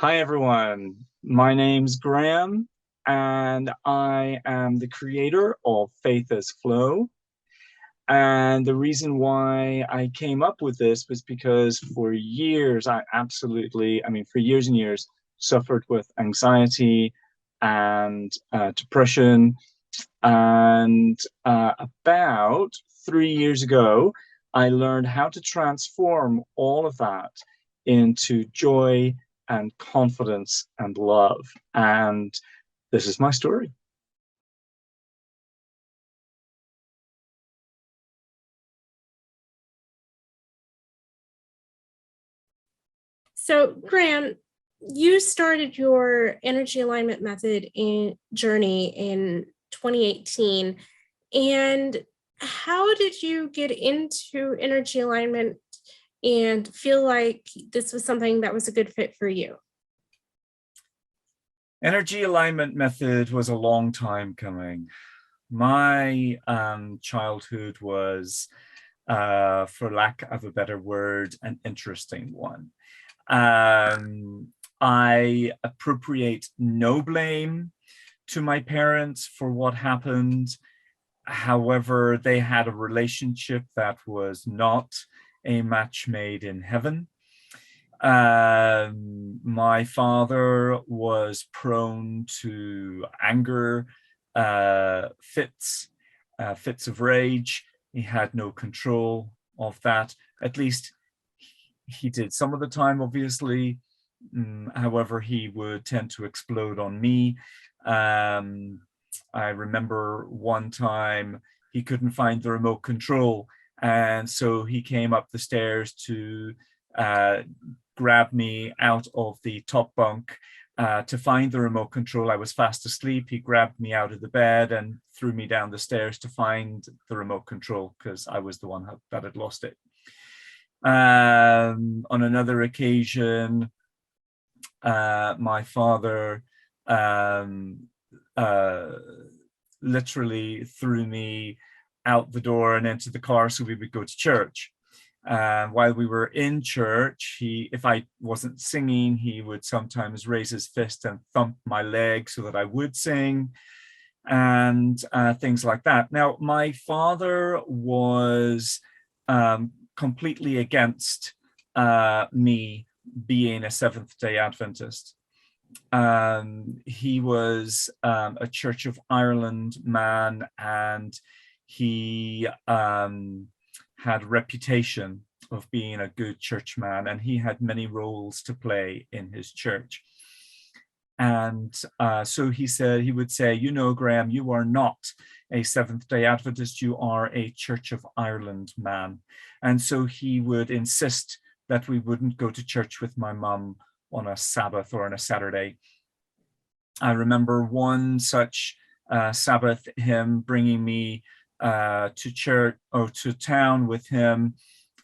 Hi, everyone. My name's Graeme, and I am the creator of Faith as Flow. And the reason why I came up with this was because for years, for years and years, suffered with anxiety and depression. And about 3 years ago, I learned how to transform all of that into joy and confidence and love. And this is my story. So, Graham, you started your energy alignment method in journey in 2018. And how did you get into energy alignment and feel like this was something that was a good fit for you? Energy alignment method was a long time coming. My childhood was, for lack of a better word, an interesting one. I appropriate no blame to my parents for what happened. However, they had a relationship that was not a match made in heaven. My father was prone to anger, fits of rage. He had no control of that. At least he did some of the time, obviously. However, he would tend to explode on me. I remember one time he couldn't find the remote control, and so he came up the stairs to grab me out of the top bunk to find the remote control. I was fast asleep. He grabbed me out of the bed and threw me down the stairs to find the remote control because I was the one that had lost it. On another occasion, my father literally threw me out the door and into the car so we would go to church. While we were in church, if I wasn't singing, he would sometimes raise his fist and thump my leg so that I would sing, and things like that. Now, my father was completely against me being a Seventh-day Adventist. He was a Church of Ireland man, and he had a reputation of being a good churchman, and he had many roles to play in his church. And so he would say, you know, Graeme, you are not a Seventh-day Adventist, you are a Church of Ireland man. And so he would insist that we wouldn't go to church with my mum on a Sabbath or on a Saturday. I remember one such Sabbath, him bringing me to church or to town with him,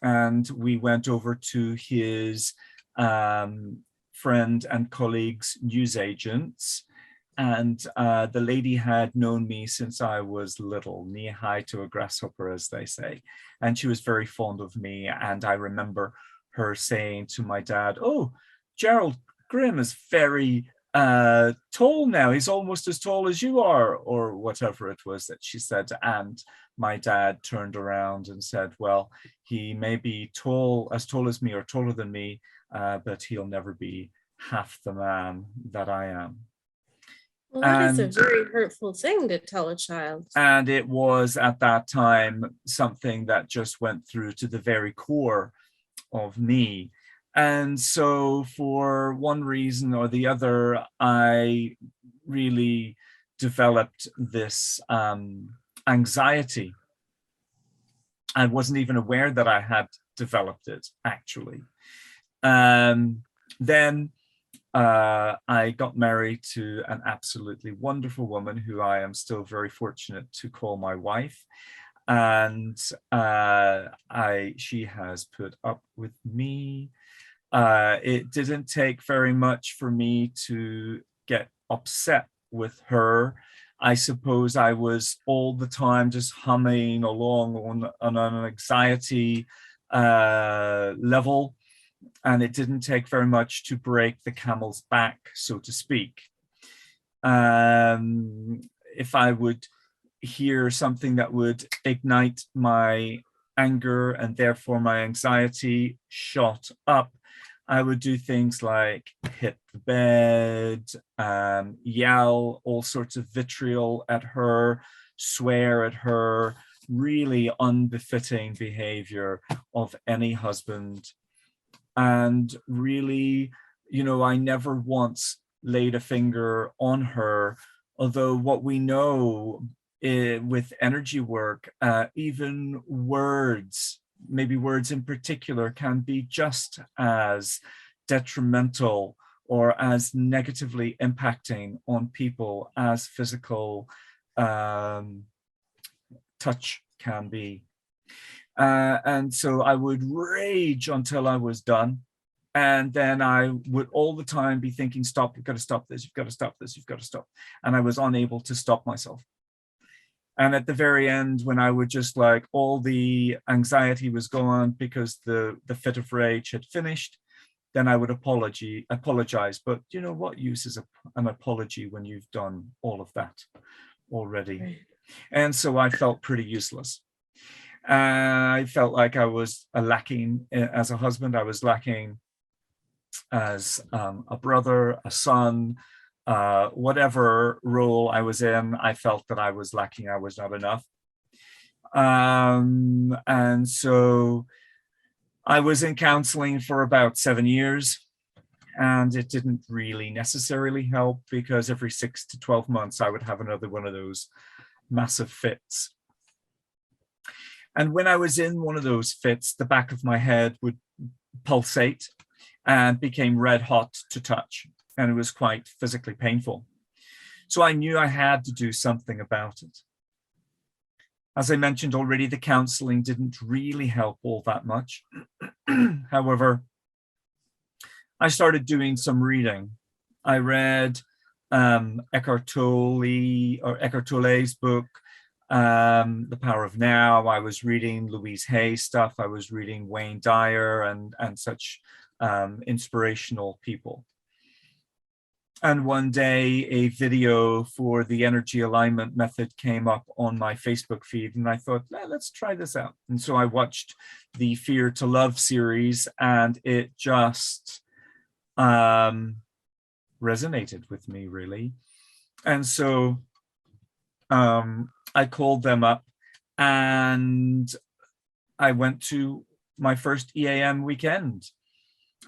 and we went over to his friend and colleague's newsagents, and the lady had known me since I was little, knee high to a grasshopper, as they say, and she was very fond of me. And I remember her saying to my dad, "Oh, Gerald, Graeme is very tall now. He's almost as tall as you are," or whatever it was that she said. And my dad turned around and said, "Well, he may be as tall as me or taller than me, but he'll never be half the man that I am." Well, that is a very hurtful thing to tell a child. And it was at that time something that just went through to the very core of me. And so for one reason or the other, I really developed this anxiety. I wasn't even aware that I had developed it, actually. Then I got married to an absolutely wonderful woman who I am still very fortunate to call my wife. And she has put up with me. It didn't take very much for me to get upset with her. I suppose I was all the time just humming along on an anxiety level. And it didn't take very much to break the camel's back, so to speak. If I would hear something that would ignite my anger and therefore my anxiety shot up, I would do things like hit the bed, yell all sorts of vitriol at her, swear at her, really unbefitting behavior of any husband. And really, you know, I never once laid a finger on her, although what we know with energy work, even words, maybe words in particular, can be just as detrimental or as negatively impacting on people as physical touch can be. And so I would rage until I was done. And then I would all the time be thinking, stop, you've got to stop this, you've got to stop this, you've got to stop. And I was unable to stop myself. And at the very end, when I would just like, all the anxiety was gone because the fit of rage had finished, then I would apologize. But you know, what use is an apology when you've done all of that already? Right. And so I felt pretty useless. I felt like I was lacking as a husband. I was lacking as a brother, a son, whatever role I was in. I felt that I was lacking. I was not enough. And so I was in counseling for about 7 years, and it didn't really necessarily help, because every 6 to 12 months I would have another one of those massive fits. And when I was in one of those fits, the back of my head would pulsate and became red hot to touch. And it was quite physically painful. So I knew I had to do something about it. As I mentioned already, the counseling didn't really help all that much. However, I started doing some reading. I read Eckhart Tolle's book, The Power of Now. I was reading Louise Hay stuff. I was reading Wayne Dyer and such inspirational people. And one day a video for the energy alignment method came up on my Facebook feed, and I thought, let's try this out. And so I watched the Fear to Love series, and it just resonated with me, really. And so I called them up, and I went to my first EAM weekend.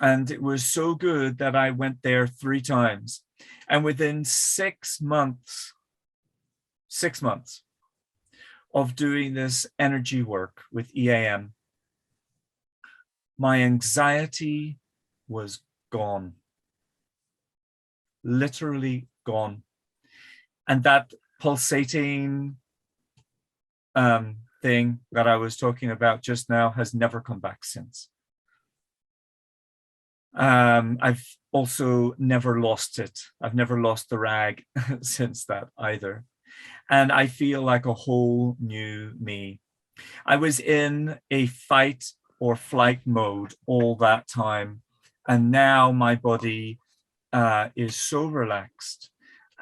And it was so good that I went there 3 times. And within 6 months of doing this energy work with EAM, my anxiety was gone. Literally gone. And that pulsating thing that I was talking about just now has never come back since. I've also never lost it. I've never lost the rag since that either. And I feel like a whole new me. I was in a fight or flight mode all that time. And now my body is so relaxed,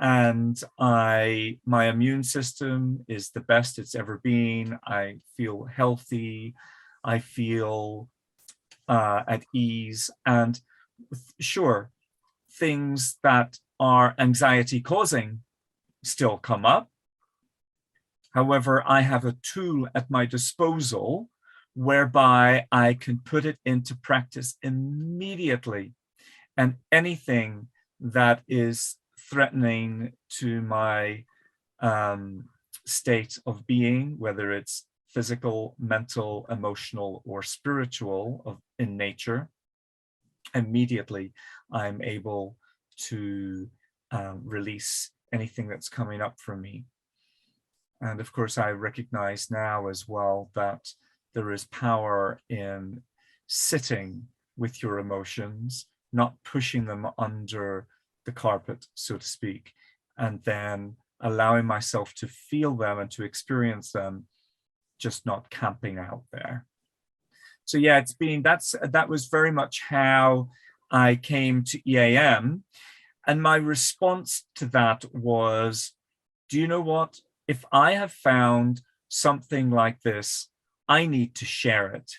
and my immune system is the best it's ever been. I feel healthy. I feel at ease. And sure, things that are anxiety causing still come up. However, I have a tool at my disposal whereby I can put it into practice immediately. And anything that is threatening to my state of being, whether it's physical, mental, emotional, or spiritual in nature, immediately I'm able to release anything that's coming up for me. And of course, I recognize now as well that there is power in sitting with your emotions, not pushing them under the carpet, so to speak, and then allowing myself to feel them and to experience them, just not camping out there. So yeah, that was very much how I came to EAM. And my response to that was, do you know what? If I have found something like this, I need to share it.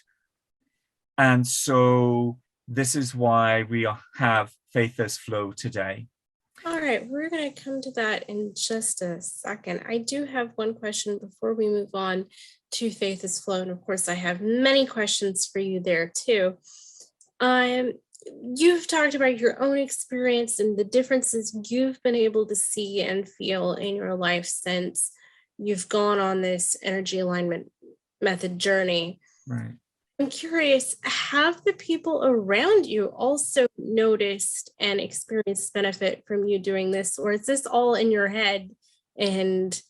And so this is why we have Faith as Flow today. All right, we're going to come to that in just a second. I do have one question before we move on to Faith as Flow. And of course, I have many questions for you there too. You've talked about your own experience and the differences you've been able to see and feel in your life since you've gone on this energy alignment method journey. Right. I'm curious, have the people around you also noticed and experienced benefit from you doing this, or is this all in your head? And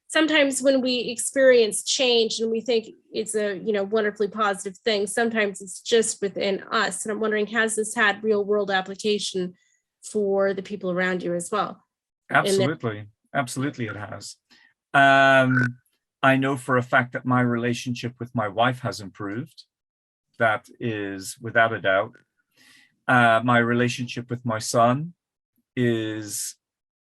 sometimes when we experience change and we think it's a wonderfully positive thing, sometimes it's just within us. And I'm wondering, has this had real world application for the people around you as well? Absolutely. Absolutely it has. I know for a fact that my relationship with my wife has improved. That is without a doubt. My relationship with my son is,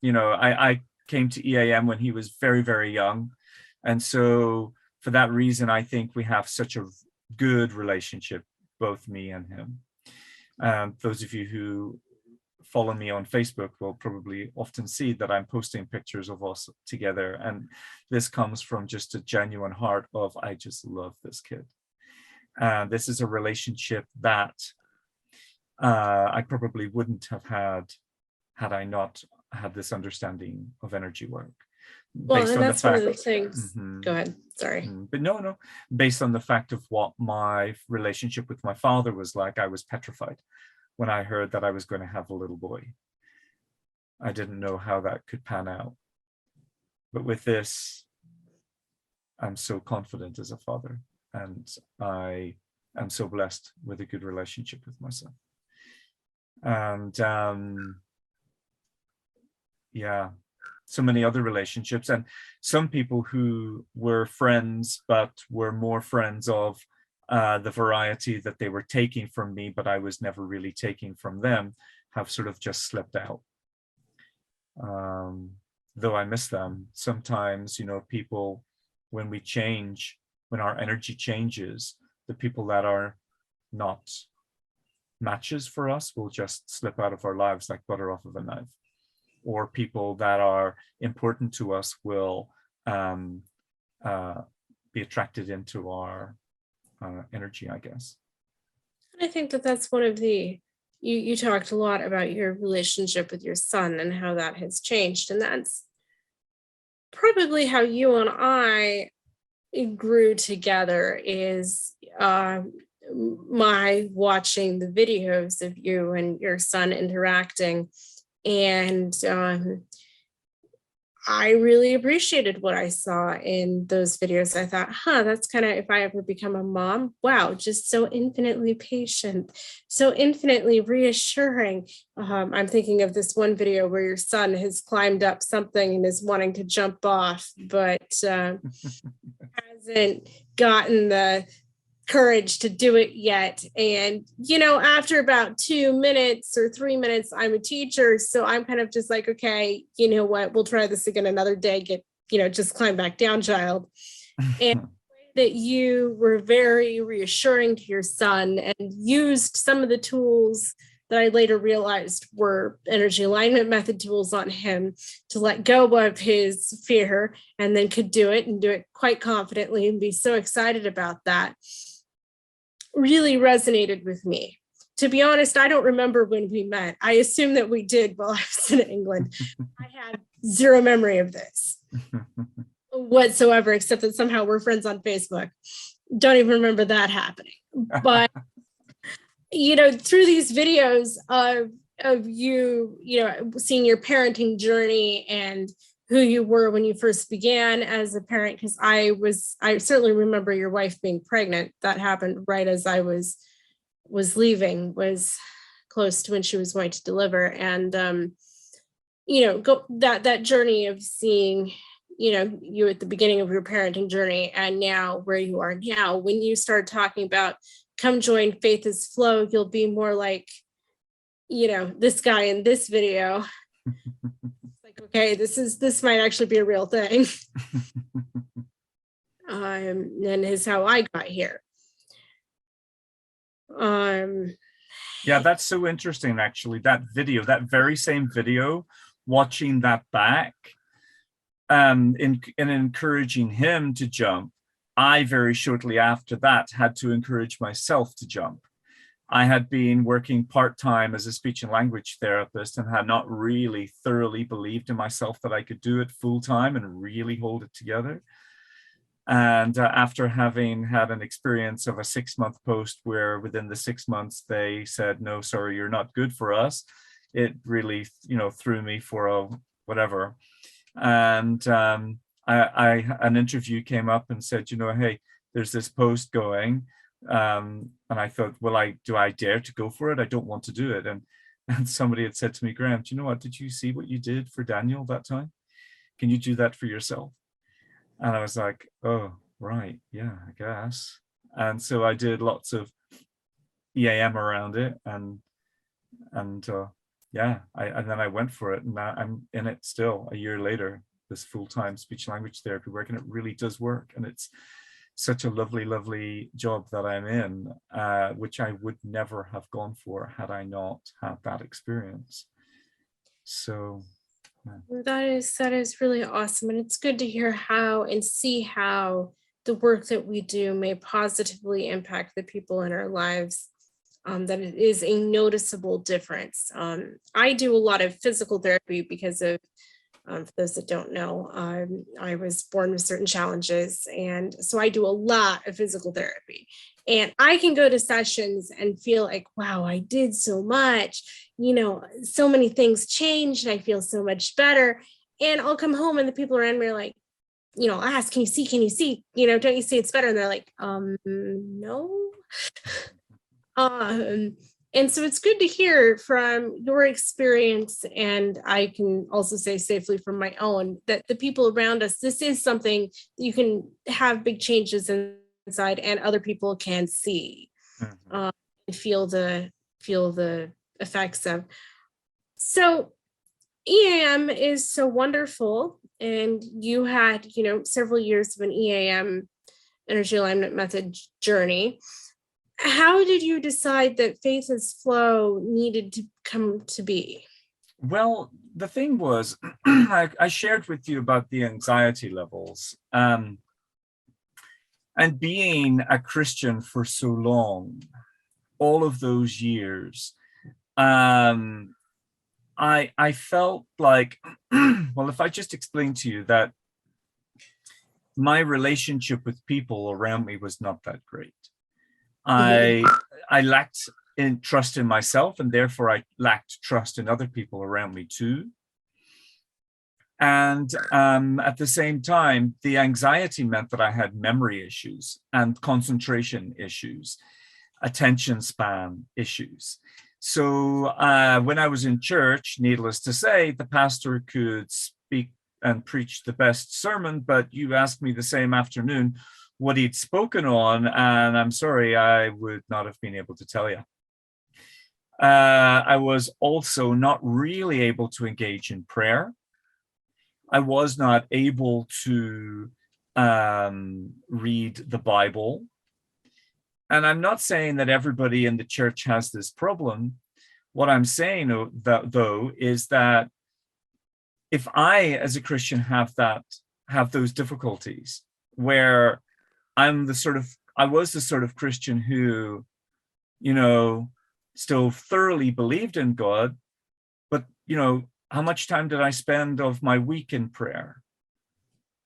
I came to EAM when he was very, very young. And so for that reason, I think we have such a good relationship, both me and him. Those of you who follow me on Facebook will probably often see that I'm posting pictures of us together. And this comes from just a genuine heart of, I just love this kid. This is a relationship that I probably wouldn't have had I not had this understanding of energy work. Well, and that's one of the things. Go ahead. Sorry. But no. Based on the fact of what my relationship with my father was like, I was petrified when I heard that I was going to have a little boy. I didn't know how that could pan out. But with this, I'm so confident as a father, and I am so blessed with a good relationship with my son. And so many other relationships, and some people who were friends but were more friends of the variety that they were taking from me, but I was never really taking from them, have sort of just slipped out. Though I miss them. Sometimes, people, when we change, when our energy changes, the people that are not matches for us will just slip out of our lives like butter off of a knife. Or people that are important to us will be attracted into our energy, I guess. I think that that's one of you talked a lot about your relationship with your son and how that has changed. And that's probably how you and I grew together, is my watching the videos of you and your son interacting. And I really appreciated what I saw in those videos. I thought, that's kind of, if I ever become a mom, wow, just so infinitely patient, so infinitely reassuring. I'm thinking of this one video where your son has climbed up something and is wanting to jump off, but hasn't gotten the courage to do it yet. And after about 2 minutes or 3 minutes, I'm a teacher, so I'm kind of just like, okay, you know what, we'll try this again another day. Just climb back down, child. And that you were very reassuring to your son and used some of the tools that I later realized were energy alignment method tools on him to let go of his fear, and then could do it and do it quite confidently and be so excited about that. Really resonated with me. To be honest, I don't remember when we met. I assume that we did while I was in England. I had zero memory of this whatsoever, except that somehow we're friends on Facebook. Don't even remember that happening. But, through these videos of you, seeing your parenting journey and who you were when you first began as a parent, because I certainly remember your wife being pregnant. That happened right as I was leaving, was close to when she was going to deliver. And, that journey of seeing, you at the beginning of your parenting journey and now where you are now, when you start talking about come join Faith is Flow, you'll be more like, this guy in this video. Like, okay, this might actually be a real thing. And is how I got here. Yeah, that's so interesting, actually. That very same video, watching that back, in encouraging him to jump, I very shortly after that had to encourage myself to jump. I had been working part-time as a speech and language therapist and had not really thoroughly believed in myself that I could do it full-time and really hold it together. And after having had an experience of a 6-month post where within the 6 months they said, no, sorry, you're not good for us, it really, threw me for a whatever. And an interview came up and said, hey, there's this post going. And I thought, well, do I dare to go for it? I don't want to do it. And somebody had said to me, Graeme, do you know what? Did you see what you did for Daniel that time? Can you do that for yourself? And I was like, oh, right. Yeah, I guess. And so I did lots of EAM around it. And then I went for it. And now I'm in it still a year later, this full-time speech language therapy work. And it really does work. And it's such a lovely, lovely job that I'm in, which I would never have gone for had I not had that experience. So that is really awesome. And it's good to hear how and see how the work that we do may positively impact the people in our lives, that it is a noticeable difference. I do a lot of physical therapy because of, for those that don't know, I was born with certain challenges. And so I do a lot of physical therapy. And I can go to sessions and feel like, wow, I did so much, so many things changed. I feel so much better. And I'll come home and the people around me are like, I'll ask, can you see? Don't you see it's better? And they're like, no. And so it's good to hear from your experience, and I can also say safely from my own, that the people around us, this is something you can have big changes inside and other people can see, and feel the effects of. So EAM is so wonderful, and you had, several years of an EAM, energy alignment method journey. How did you decide that Faith is Flow needed to come to be? Well, the thing was, I shared with you about the anxiety levels, and being a Christian for so long, all of those years, I felt like, well, if I just explain to you that my relationship with people around me was not that great. I lacked trust in myself, and therefore I lacked trust in other people around me too. And at the same time, the anxiety meant that I had memory issues and concentration issues, attention span issues. So when I was in church, needless to say, the pastor could speak and preach the best sermon, but you asked me the same afternoon what he'd spoken on, and I'm sorry, I would not have been able to tell you. I was also not really able to engage in prayer. I was not able to read the Bible. And I'm not saying that everybody in the church has this problem. What I'm saying, though, is that if I, as a Christian, have those difficulties where I was the sort of Christian who, still thoroughly believed in God, but, how much time did I spend of my week in prayer?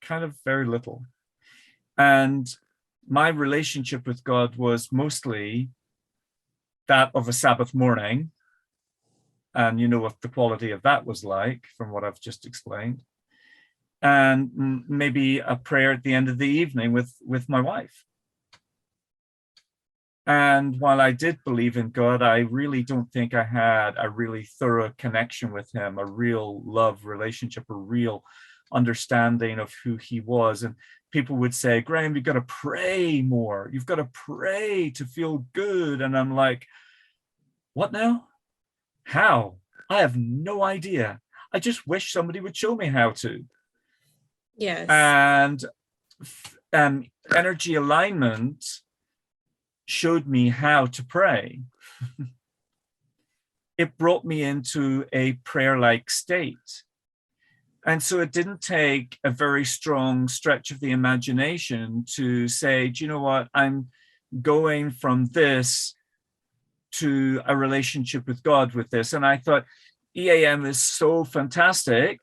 Kind of very little. And my relationship with God was mostly that of a Sabbath morning. And you know what the quality of that was like from what I've just explained. And maybe a prayer at the end of the evening with my wife. And while I did believe in God, I really don't think I had a really thorough connection with him, a real love relationship, a real understanding of who he was. And people would say, Graeme, you've got to pray more. You've got to pray to feel good. And I'm like, what now? How? I have no idea. I just wish somebody would show me how to. Yes. And energy alignment showed me how to pray. It brought me into a prayer-like state. And so it didn't take a very strong stretch of the imagination to say, do you know what? I'm going from this to a relationship with God with this. And I thought EAM is so fantastic.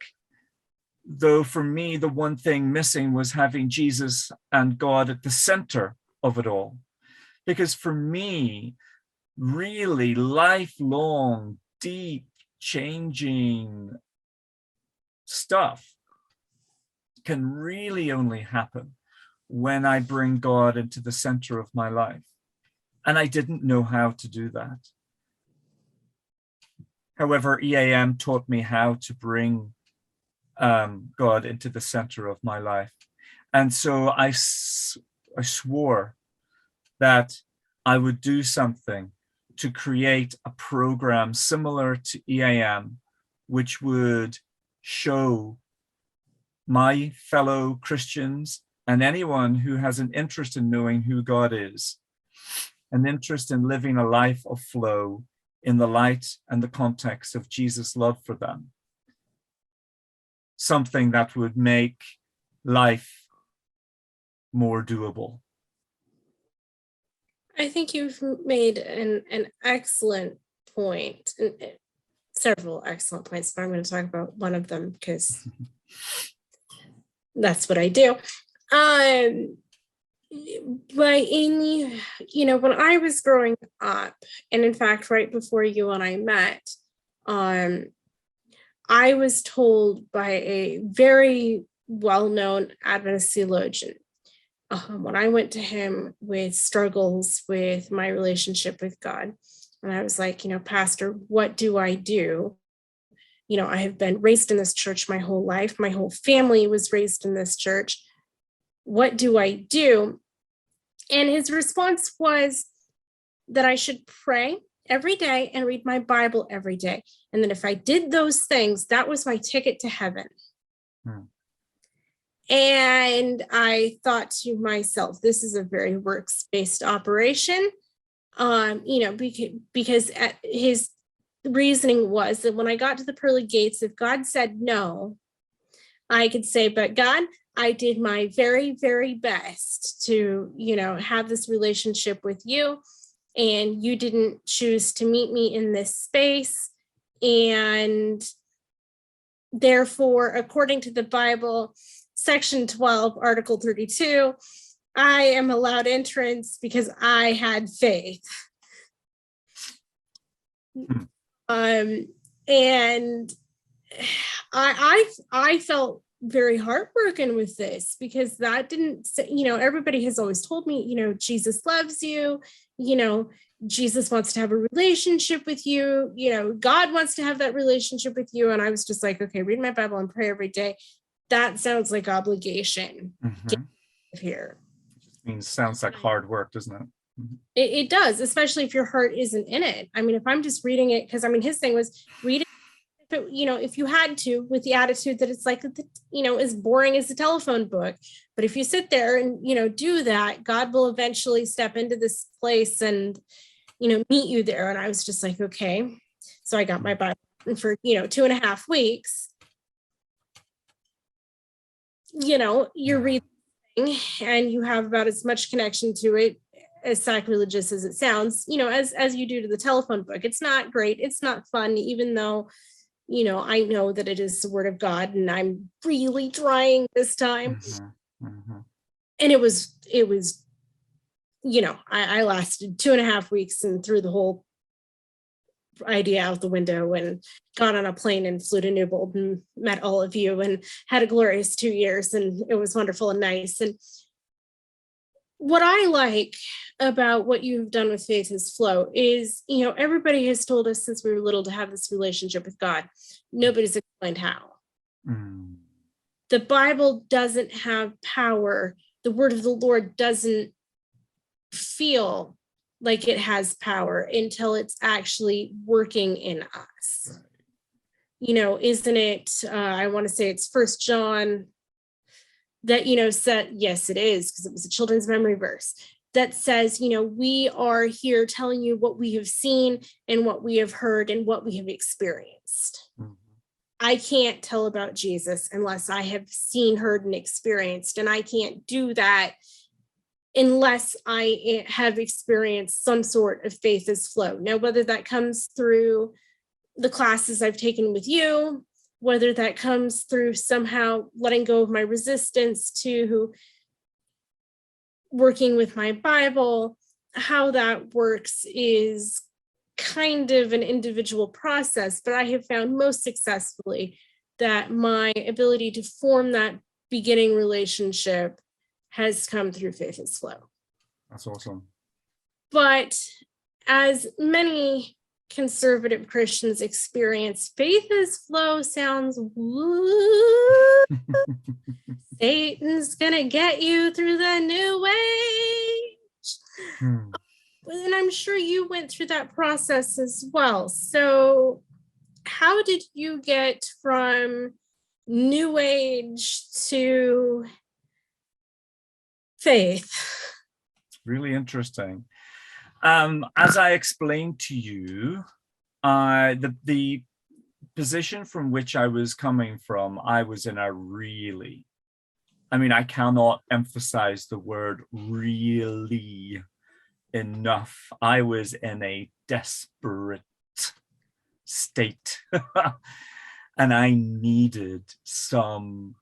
Though for me, the one thing missing was having Jesus and God at the center of it all. Because for me, really lifelong, deep, changing stuff can really only happen when I bring God into the center of my life. And I didn't know how to do that. However, EAM taught me how to bring God into the center of my life. And so I swore that I would do something to create a program similar to EAM, which would show my fellow Christians and anyone who has an interest in knowing who God is, an interest in living a life of flow in the light and the context of Jesus' love for them, something that would make life more doable. I think you've made an excellent point, and several excellent points, but I'm going to talk about one of them because that's what I do. But when I was growing up, and in fact, right before you and I met, I was told by a very well-known Adventist theologian, when I went to him with struggles with my relationship with God, and I was like, Pastor, what do I do? I have been raised in this church my whole life. My whole family was raised in this church. What do I do? And his response was that I should pray every day and read my Bible every day. And then if I did those things, that was my ticket to heaven. And I thought to myself, this is a very works-based operation, because his reasoning was that when I got to the pearly gates, if God said no, I could say, but God, I did my very, very best to, have this relationship with you, and you didn't choose to meet me in this space. And therefore, according to the Bible, Section 12, Article 32, I am allowed entrance because I had faith. And I felt very heartbroken with this, because that didn't say, everybody has always told me, Jesus loves you, Jesus wants to have a relationship with you, God wants to have that relationship with you. And I was just like, okay, read my Bible and pray every day. That sounds like obligation. Mm-hmm. Here. Sounds like hard work, doesn't it? Mm-hmm. It does, especially if your heart isn't in it. I mean, if I'm just reading it, because his thing was read it, if you had to, with the attitude that it's like, as boring as a telephone book. But if you sit there and, do that, God will eventually step into this place and, meet you there. And I was just like, okay. So I got my Bible for, 2.5 weeks. You're reading and you have about as much connection to it, as sacrilegious as it sounds, as you do to the telephone book. It's not great. It's not fun, even though, I know that it is the word of God, and I'm really trying this time. Mm-hmm. Mm-hmm. And it was, I lasted 2.5 weeks and threw the whole idea out the window and got on a plane and flew to Newbold and met all of you and had a glorious 2 years, and it was wonderful and nice. And what I like about what you've done with Faith is Flow is, everybody has told us since we were little to have this relationship with God. Nobody's explained how. the Bible doesn't have power. The word of the Lord doesn't feel like it has power until it's actually working in us. You know, isn't it, I want to say it's First John that, you know, said, yes, it is, because it was a children's memory verse that says, you know, we are here telling you what we have seen and what we have heard and what we have experienced. Mhm. I can't tell about Jesus unless I have seen, heard, and experienced. And I can't do that unless I have experienced some sort of faith as flow. Now, whether that comes through the classes I've taken with you, whether that comes through somehow letting go of my resistance to working with my Bible, how that works is kind of an individual process, but I have found most successfully that my ability to form that beginning relationship has come through faith as flow. That's awesome. But as many conservative Christians experience, faith as flow sounds woo. Satan's gonna get you through the new age. And I'm sure you went through that process as well. So how did you get from new age to faith? Really interesting. As I explained to you, the position from which I was coming from, I was in a really, I mean, I cannot emphasize the word really enough. I was in a desperate state and I needed some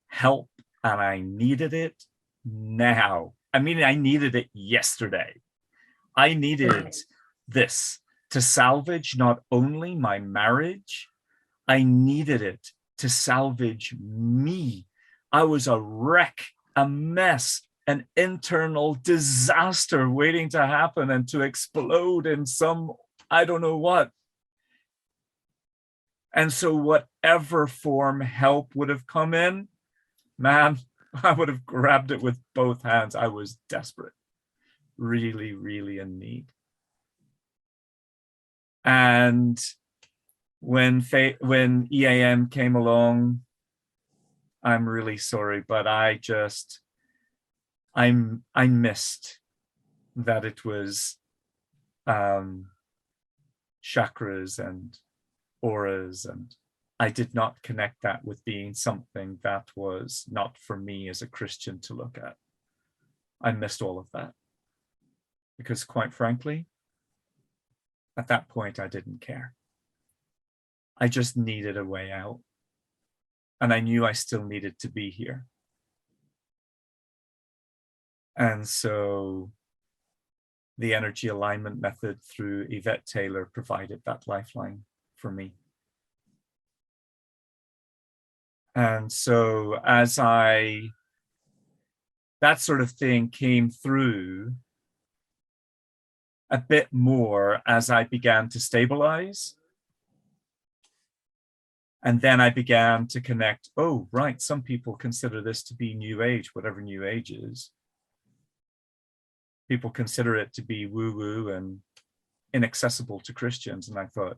help, and I needed it now. I mean, I needed it yesterday. I needed this to salvage not only my marriage, I needed it to salvage me. I was a wreck, a mess, an internal disaster waiting to happen and to explode in some, I don't know what. And so whatever form help would have come in, man, I would have grabbed it with both hands. I was desperate, really, really in need. And when EAM came along, I'm really sorry, but I missed that it was chakras and auras, and I did not connect that with being something that was not for me as a Christian to look at. I missed all of that because, quite frankly, at that point, I didn't care. I just needed a way out. And I knew I still needed to be here. And so the energy alignment method through Yvette Taylor provided that lifeline for me. And so as that sort of thing came through a bit more as I began to stabilize. And then I began to connect, oh, right, some people consider this to be New Age, whatever New Age is. People consider it to be woo-woo and inaccessible to Christians. And I thought,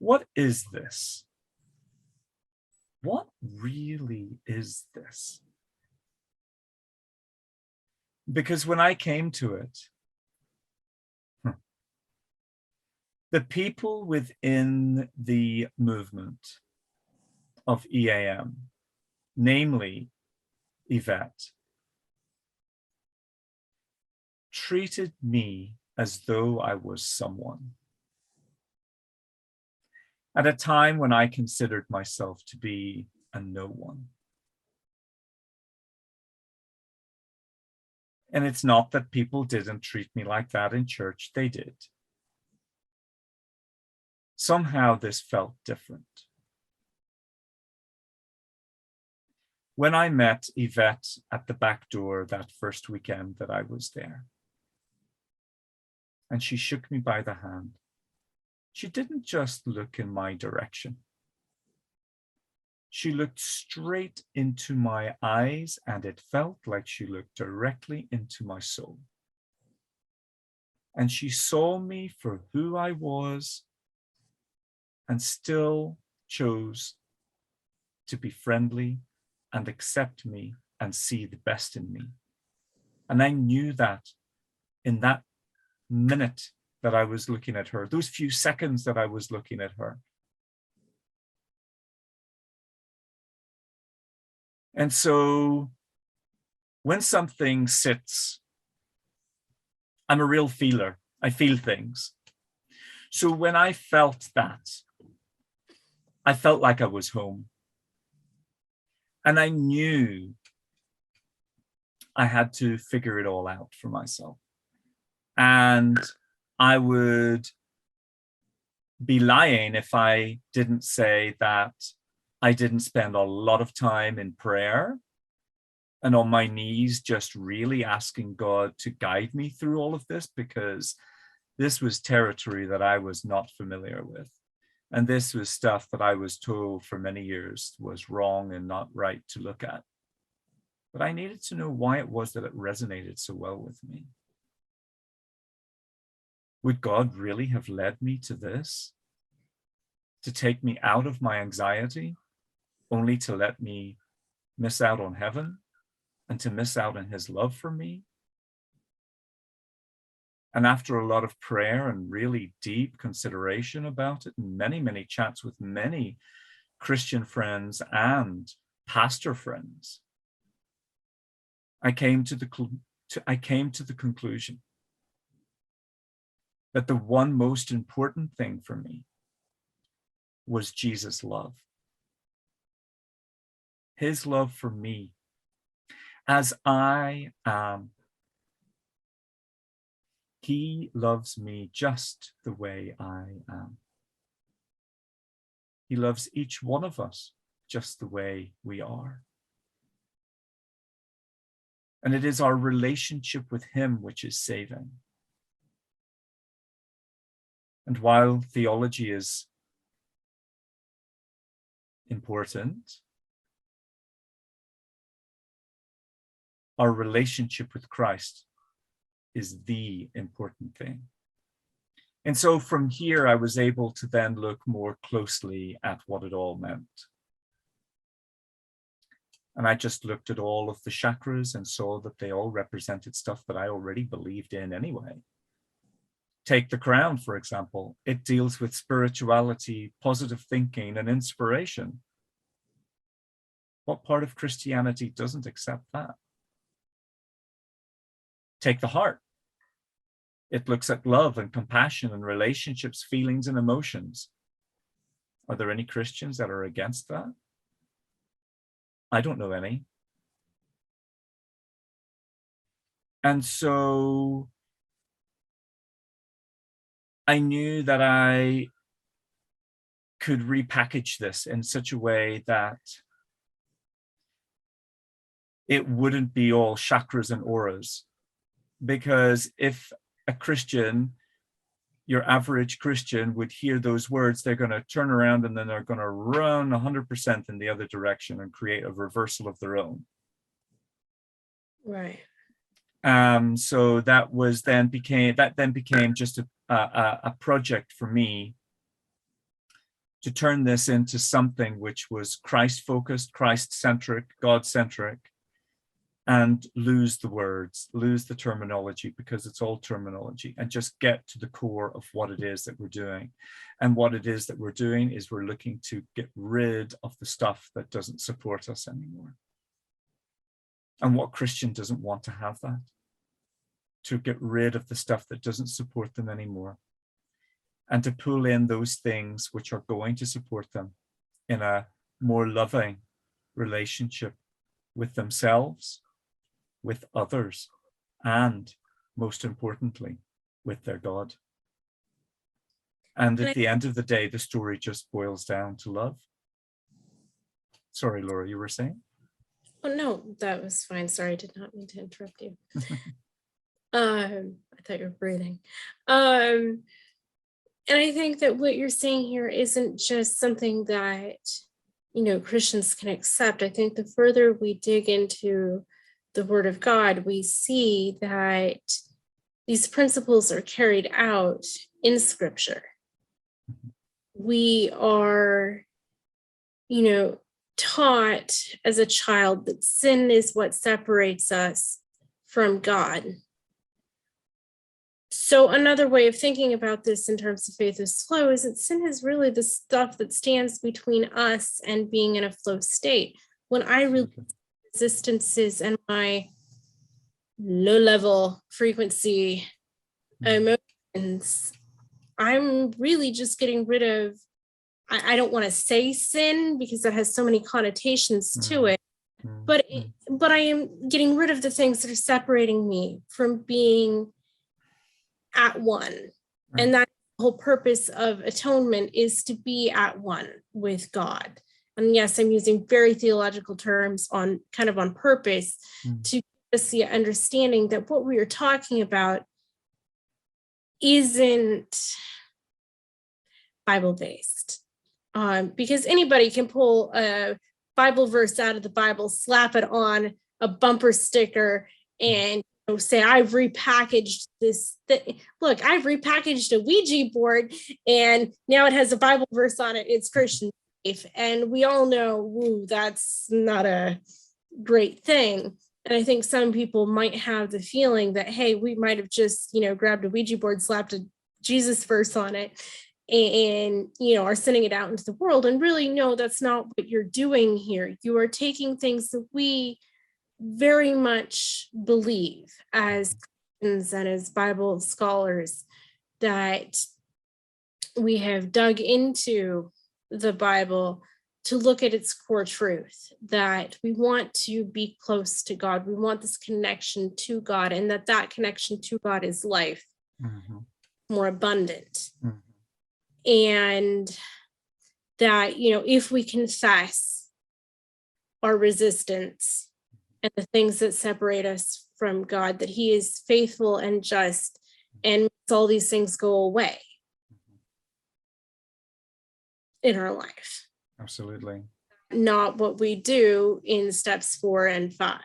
what is this? What really is this? Because when I came to it, the people within the movement of EAM, namely Yvette, treated me as though I was someone. At a time when I considered myself to be a no one. And it's not that people didn't treat me like that in church, they did. Somehow this felt different. When I met Yvette at the back door that first weekend that I was there, and she shook me by the hand, she didn't just look in my direction. She looked straight into my eyes, and it felt like she looked directly into my soul. And she saw me for who I was and still chose to be friendly and accept me and see the best in me. And I knew that in that minute that I was looking at her, those few seconds that I was looking at her. And so when something sits, I'm a real feeler. I feel things. So when I felt that, I felt like I was home. And I knew I had to figure it all out for myself. And I would be lying if I didn't say that I didn't spend a lot of time in prayer and on my knees, just really asking God to guide me through all of this, because this was territory that I was not familiar with. And this was stuff that I was told for many years was wrong and not right to look at. But I needed to know why it was that it resonated so well with me. Would God really have led me to this? To take me out of my anxiety, only to let me miss out on heaven and to miss out on his love for me? And after a lot of prayer and really deep consideration about it, and many, many chats with many Christian friends and pastor friends, I came to the conclusion that the one most important thing for me was Jesus' love. His love for me as I am. He loves me just the way I am. He loves each one of us just the way we are. And it is our relationship with him which is saving. And while theology is important, our relationship with Christ is the important thing. And so from here, I was able to then look more closely at what it all meant. And I just looked at all of the chakras and saw that they all represented stuff that I already believed in anyway. Take the crown, for example. It deals with spirituality, positive thinking, and inspiration. What part of Christianity doesn't accept that? Take the heart. It looks at love and compassion and relationships, feelings, and emotions. Are there any Christians that are against that? I don't know any. And so I knew that I could repackage this in such a way that it wouldn't be all chakras and auras. Because if a Christian, your average Christian, would hear those words, they're going to turn around and then they're going to run 100% in the other direction and create a reversal of their own. Right. So that then became just a project for me to turn this into something which was Christ-focused, Christ-centric, God-centric, and lose the words, lose the terminology, because it's all terminology, and just get to the core of what it is that we're doing. And what it is that we're doing is we're looking to get rid of the stuff that doesn't support us anymore. And what Christian doesn't want to have that? To get rid of the stuff that doesn't support them anymore, and to pull in those things which are going to support them in a more loving relationship with themselves, with others, and most importantly, with their God. And at the end of the day, the story just boils down to love. Sorry, Laura, you were saying? Oh, no, that was fine. Sorry, I did not mean to interrupt you. I thought you were breathing. And I think that what you're saying here isn't just something that Christians can accept. I think the further we dig into the Word of God, we see that these principles are carried out in Scripture. We are, taught as a child that sin is what separates us from God. So another way of thinking about this in terms of faith is flow is that sin is really the stuff that stands between us and being in a flow state. When I release resistances and my low level frequency emotions, I'm really just getting rid of, I don't want to say sin because that has so many connotations to it, but I am getting rid of the things that are separating me from being at one. And that's the whole purpose of atonement, is to be at one with God. And yes, I'm using very theological terms on purpose to give us the understanding that what we are talking about isn't Bible-based. Because anybody can pull a Bible verse out of the Bible, slap it on a bumper sticker, and say, I've repackaged this thing. Look, I've repackaged a Ouija board, and now it has a Bible verse on it. It's Christian safe. And we all know, that's not a great thing. And I think some people might have the feeling that, hey, we might have just, grabbed a Ouija board, slapped a Jesus verse on it, and are sending it out into the world. And really, no, that's not what you're doing here. You are taking things that we very much believe as Christians and as Bible scholars, that we have dug into the Bible to look at its core truth, that we want to be close to God. We want this connection to God, and that connection to God is life, more abundant. And that, if we confess our resistance and the things that separate us from God, that He is faithful and just and makes all these things go away in our life. Absolutely. Not what we do in steps 4 and 5.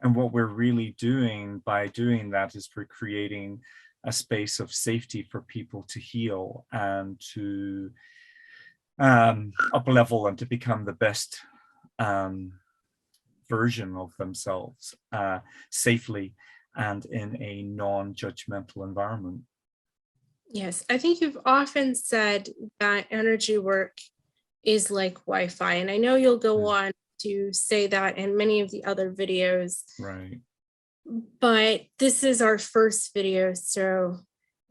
And what we're really doing by doing that is we're creating a space of safety for people to heal and to up level and to become the best version of themselves safely and in a non-judgmental environment. Yes, I think you've often said that energy work is like Wi-Fi, and I know you'll go on to say that in many of the other videos. Right. But this is our first video, so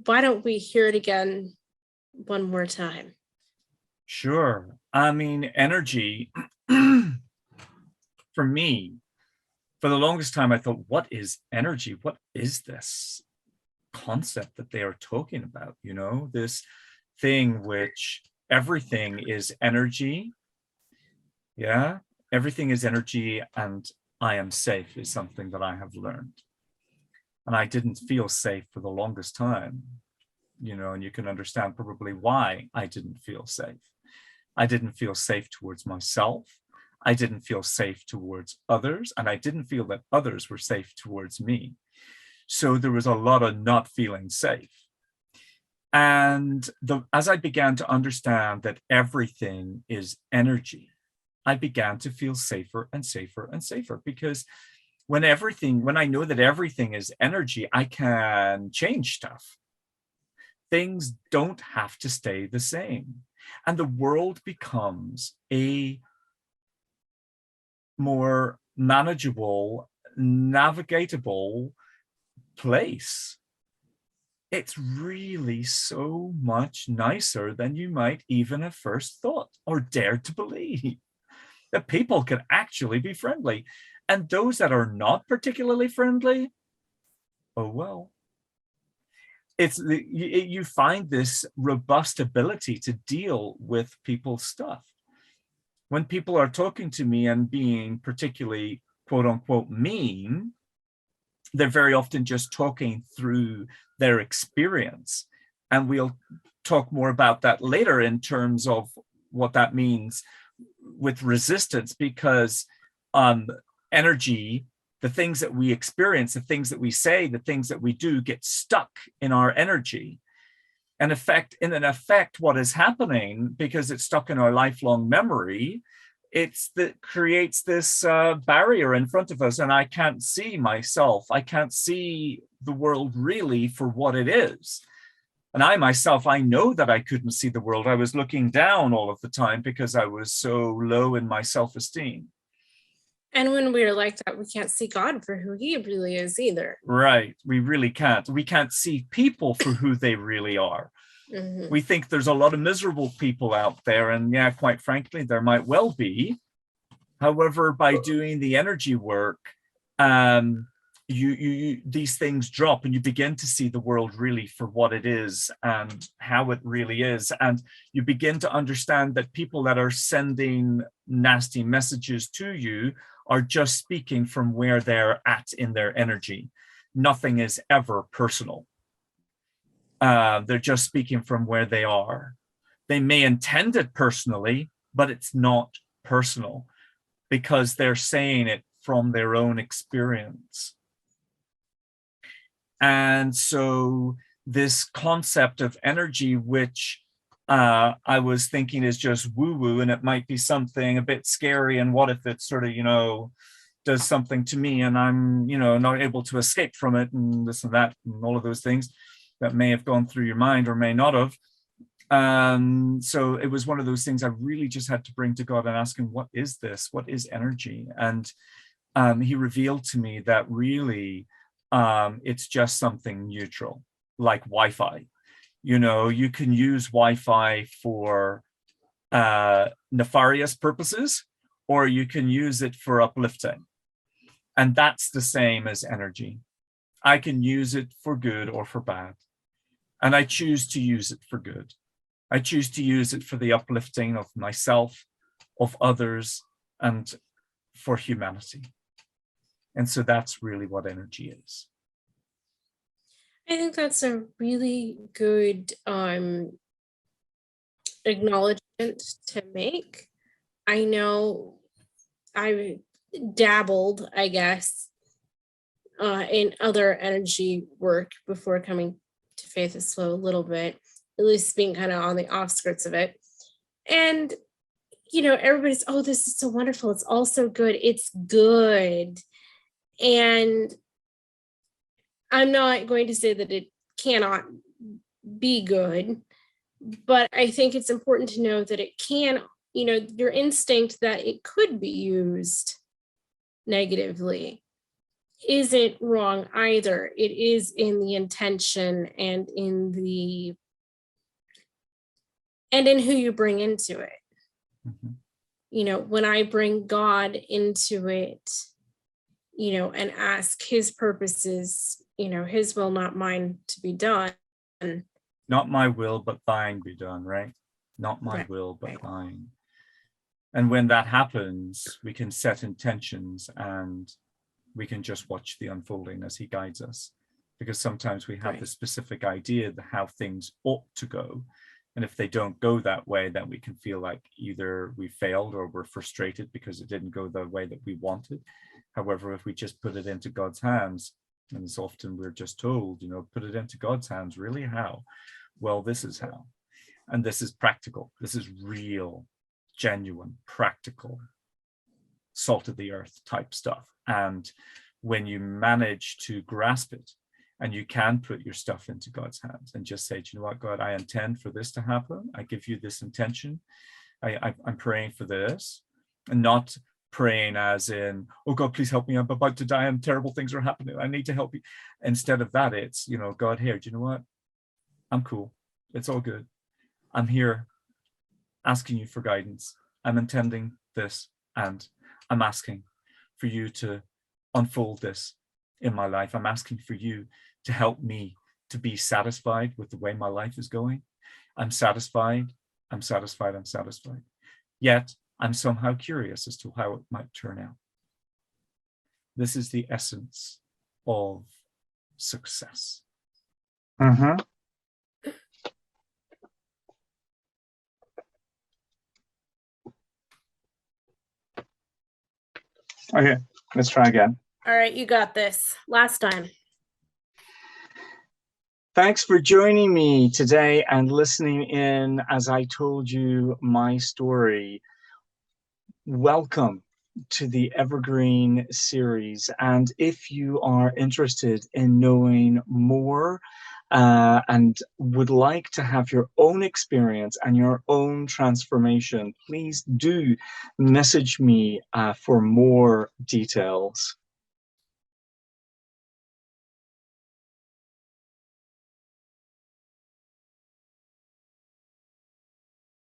why don't we hear it again one more time? Sure. I mean, energy, for me, for the longest time, I thought, what is energy? What is this concept that they are talking about? This thing which everything is energy. Yeah, everything is energy, and I am safe is something that I have learned. And I didn't feel safe for the longest time, and you can understand probably why I didn't feel safe. I didn't feel safe towards myself. I didn't feel safe towards others, and I didn't feel that others were safe towards me. So there was a lot of not feeling safe. And as I began to understand that everything is energy, I began to feel safer and safer and safer, because when I know that everything is energy, I can change stuff. Things don't have to stay the same. And the world becomes a more manageable, navigatable place. It's really so much nicer than you might even have first thought or dared to believe, that people can actually be friendly. And those that are not particularly friendly, oh well. You find this robust ability to deal with people's stuff. When people are talking to me and being particularly quote unquote mean, they're very often just talking through their experience. And we'll talk more about that later in terms of what that means with resistance, because energy, the things that we experience, the things that we say, the things that we do get stuck in our energy. And in effect, what is happening, because it's stuck in our lifelong memory, that creates this barrier in front of us, and I can't see myself. I can't see the world really for what it is. And I myself, I know that I couldn't see the world. I was looking down all of the time because I was so low in my self-esteem. And when we're like that, we can't see God for who he really is either. Right. We really can't. We can't see people for who they really are. Mm-hmm. We think there's a lot of miserable people out there. And yeah, quite frankly, there might well be. However, by doing the energy work, these things drop and you begin to see the world really for what it is and how it really is. And you begin to understand that people that are sending nasty messages to you are just speaking from where they're at in their energy. Nothing is ever personal. They're just speaking from where they are. They may intend it personally, but it's not personal because they're saying it from their own experience. And so this concept of energy, which I was thinking is just woo-woo, and it might be something a bit scary, and what if it sort of, does something to me and I'm, not able to escape from it, and this and that, and all of those things that may have gone through your mind or may not have. So it was one of those things I really just had to bring to God and ask him, what is this? What is energy? And he revealed to me that really it's just something neutral, like Wi-Fi. You can use Wi-Fi for nefarious purposes, or you can use it for uplifting. And that's the same as energy. I can use it for good or for bad. And I choose to use it for good. I choose to use it for the uplifting of myself, of others, and for humanity. And so that's really what energy is. I think that's a really good acknowledgement to make. I know I dabbled, I guess, in other energy work before coming to Faith is Slow a little bit, at least being kind of on the offskirts of it. And, everybody's, oh, this is so wonderful. It's all so good. It's good. And I'm not going to say that it cannot be good, but I think it's important to know that it can, your instinct that it could be used negatively isn't wrong either. It is in the intention and in who you bring into it. Mm-hmm. When I bring God into it, and ask his purposes, his will, not mine, to be done. Not my will, but thine be done, right? Not my will, but thine. And when that happens, we can set intentions and we can just watch the unfolding as he guides us. Because sometimes we have the specific idea of how things ought to go. And if they don't go that way, then we can feel like either we failed or we're frustrated because it didn't go the way that we wanted. However, if we just put it into God's hands, and as often we're just told, put it into God's hands, really how? Well, this is how. And this is practical. This is real, genuine, practical, salt of the earth type stuff. And when you manage to grasp it, and you can put your stuff into God's hands and just say, do you know what, God, I intend for this to happen. I give you this intention. I'm praying for this, and not praying as in, oh God, please help me, I'm about to die and terrible things are happening, I need to help you. Instead of that, it's, God, here, do you know what, I'm cool, it's all good, I'm here asking you for guidance, I'm intending this, and I'm asking for you to unfold this in my life. I'm asking for you to help me to be satisfied with the way my life is going. I'm satisfied. Yet I'm somehow curious as to how it might turn out. This is the essence of success. Mm-hmm. Okay, let's try again. All right, you got this. Last time. Thanks for joining me today and listening in as I told you my story. Welcome to the Evergreen series. And if you are interested in knowing more and would like to have your own experience and your own transformation, please do message me for more details.